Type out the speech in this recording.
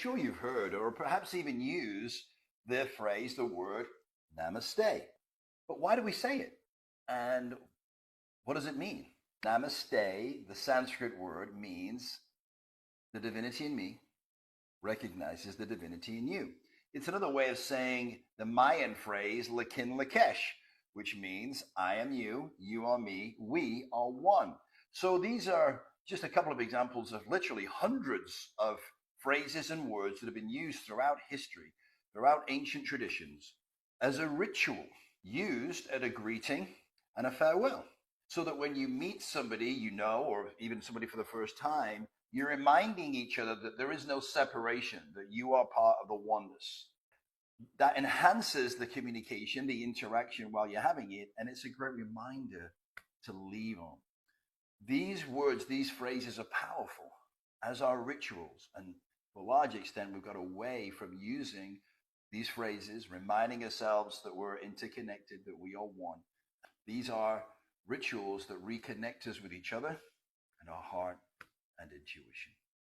sure you've heard or perhaps even use the phrase, the word Namaste. But why do we say it? And what does it mean? Namaste, the Sanskrit word, means the divinity in me recognizes the divinity in you. It's another way of saying the Mayan phrase Lakin Lakesh, which means I am you, you are me, we are one. So these are just a couple of examples of literally hundreds of phrases and words that have been used throughout history, throughout ancient traditions, as a ritual used at a greeting and a farewell. So that when you meet somebody you know, or even somebody for the first time, you're reminding each other that there is no separation, that you are part of the oneness. That enhances the communication, the interaction while you're having it, and it's a great reminder to leave on. These words, these phrases are powerful, as are rituals, and to a large extent, we've got away from using these phrases, reminding ourselves that we're interconnected, that we are one. These are rituals that reconnect us with each other and our heart and intuition.